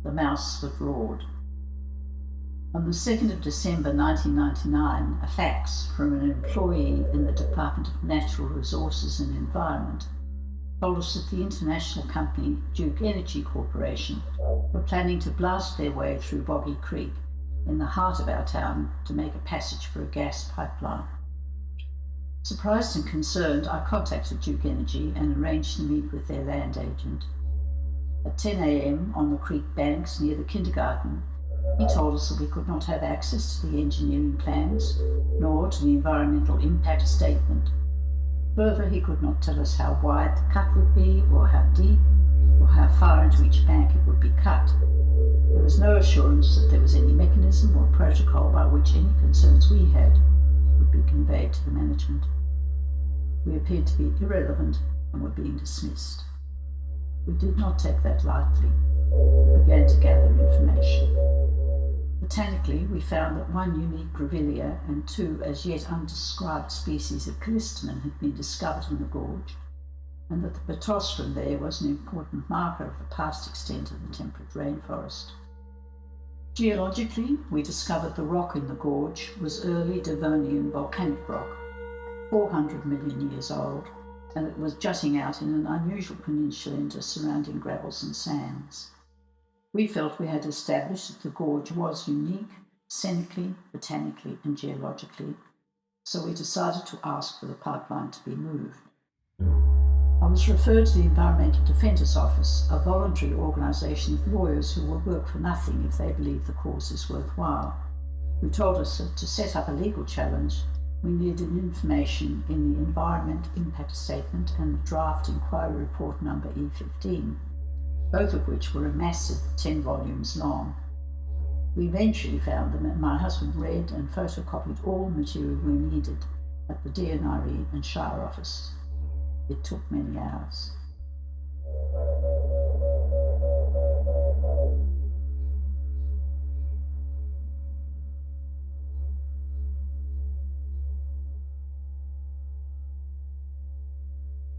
the mouse that roared. On the 2nd of December 1999, a fax from an employee in the Department of Natural Resources and Environment told us that the international company Duke Energy Corporation were planning to blast their way through Boggy Creek in the heart of our town to make a passage for a gas pipeline. Surprised and concerned, I contacted Duke Energy and arranged to meet with their land agent. At 10 a.m. on the creek banks near the kindergarten, he told us that we could not have access to the engineering plans, nor to the environmental impact statement. Further, he could not tell us how wide the cut would be, or how deep, or how far into each bank it would be cut. There was no assurance that there was any mechanism or protocol by which any concerns we had would be conveyed to the management. We appeared to be irrelevant and were being dismissed. We did not take that lightly. We began to gather information. Botanically, we found that one unique grevillea and two as yet undescribed species of callistemon had been discovered in the gorge, and that the pittosporum there was an important marker of the past extent of the temperate rainforest. Geologically, we discovered the rock in the gorge was early Devonian volcanic rock, 400 million years old, and it was jutting out in an unusual peninsula into surrounding gravels and sands. We felt we had established that the gorge was unique, scenically, botanically, and geologically, so we decided to ask for the pipeline to be moved. I was referred to the Environmental Defenders Office, a voluntary organisation of lawyers who will work for nothing if they believe the cause is worthwhile, who told us that to set up a legal challenge, we needed information in the Environment Impact Statement and the Draft Inquiry Report number E15, both of which were a massive 10 volumes long. We eventually found them, and my husband read and photocopied all the material we needed at the DNRE and Shire office. It took many hours.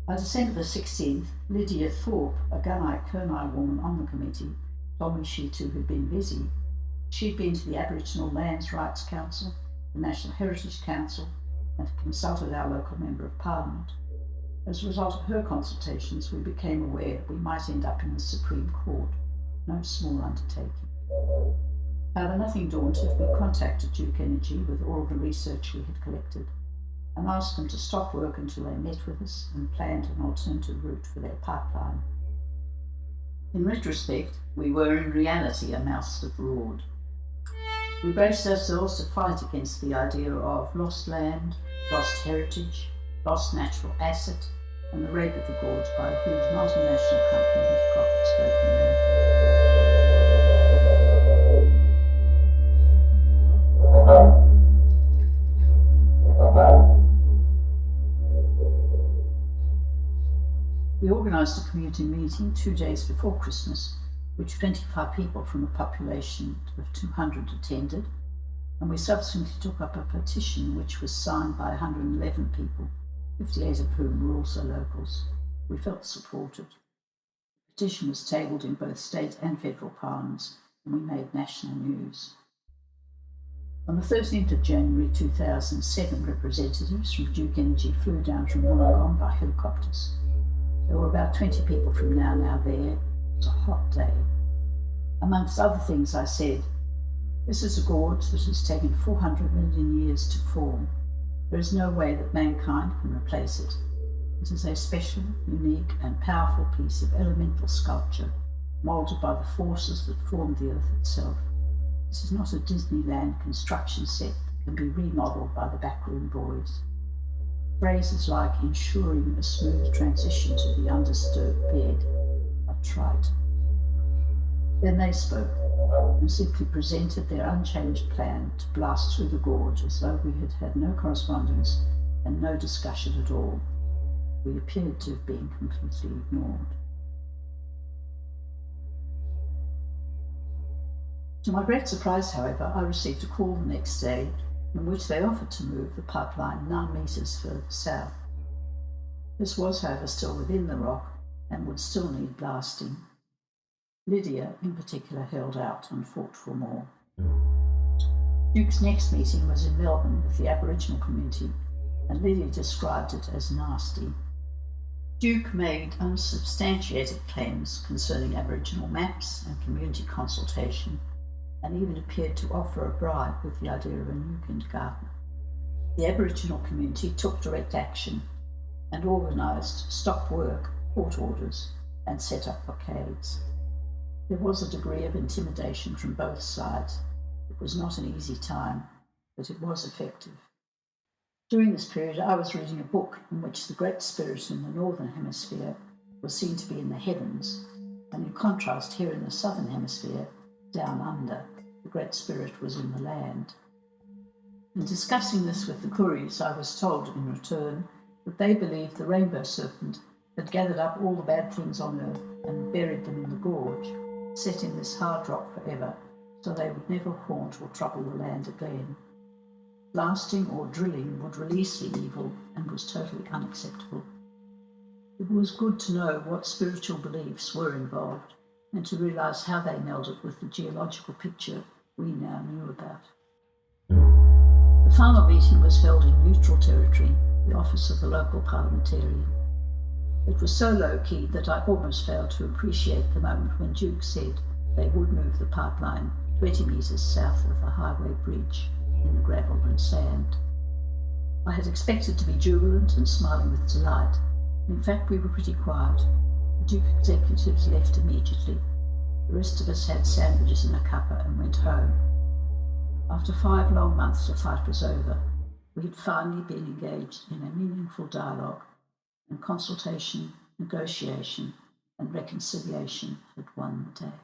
On December the 16th, Lydia Thorpe, a Gunai-Kurnai woman on the committee, told me she too had been busy. She'd been to the Aboriginal Lands Rights Council, the National Heritage Council, and had consulted our local Member of Parliament. As a result of her consultations, we became aware that we might end up in the Supreme Court, no small undertaking. However, nothing daunted, we contacted Duke Energy with all the research we had collected and asked them to stop work until they met with us and planned an alternative route for their pipeline. In retrospect, we were in reality a mouse that roared. We braced ourselves to fight against the idea of lost land, lost heritage, lost natural asset, and the rape of the gorge by a huge multinational company whose profits go from there. We organised a community meeting 2 days before Christmas, which 25 people from a population of 200 attended, and we subsequently took up a petition which was signed by 111 people, 58 of whom were also locals. We felt supported. The petition was tabled in both state and federal parliaments, and we made national news. On the 13th of January 2007, representatives from Duke Energy flew down from Wollongong by helicopters. There were about 20 people from now there. It was a hot day. Amongst other things, I said, "This is a gorge that has taken 400 million years to form. There is no way that mankind can replace it. It is a special, unique, and powerful piece of elemental sculpture, moulded by the forces that formed the earth itself. This is not a Disneyland construction set that can be remodelled by the backroom boys." Phrases like ensuring a smooth transition to the undisturbed bed are trite. Then they spoke and simply presented their unchanged plan to blast through the gorge as though we had had no correspondence and no discussion at all. We appeared to have been completely ignored. To my great surprise, however, I received a call the next day in which they offered to move the pipeline 9 metres further south. This was, however, still within the rock and would still need blasting. Lydia, in particular, held out and fought for more. Duke's next meeting was in Melbourne with the Aboriginal community, and Lydia described it as nasty. Duke made unsubstantiated claims concerning Aboriginal maps and community consultation, and even appeared to offer a bribe with the idea of a new kindergarten. The Aboriginal community took direct action and organised stop work, court orders, and set up blockades. There was a degree of intimidation from both sides. It was not an easy time, but it was effective. During this period, I was reading a book in which the Great Spirit in the Northern Hemisphere was seen to be in the heavens, and in contrast, here in the Southern Hemisphere, down under, the Great Spirit was in the land. In discussing this with the Kuris, I was told in return that they believed the rainbow serpent had gathered up all the bad things on earth and buried them in the gorge, setting this hard rock forever, so they would never haunt or trouble the land again. Blasting or drilling would release the evil and was totally unacceptable. It was good to know what spiritual beliefs were involved and to realise how they melded with the geological picture we now knew about. The final meeting was held in neutral territory, the office of the local parliamentarian. It was so low-key that I almost failed to appreciate the moment when Duke said they would move the pipeline 20 metres south of the highway bridge in the gravel and sand. I had expected to be jubilant and smiling with delight. In fact, we were pretty quiet. The Duke executives left immediately. The rest of us had sandwiches and a cuppa and went home. After 5 long months, the fight was over. We had finally been engaged in a meaningful dialogue, and consultation, negotiation, and reconciliation had won the day.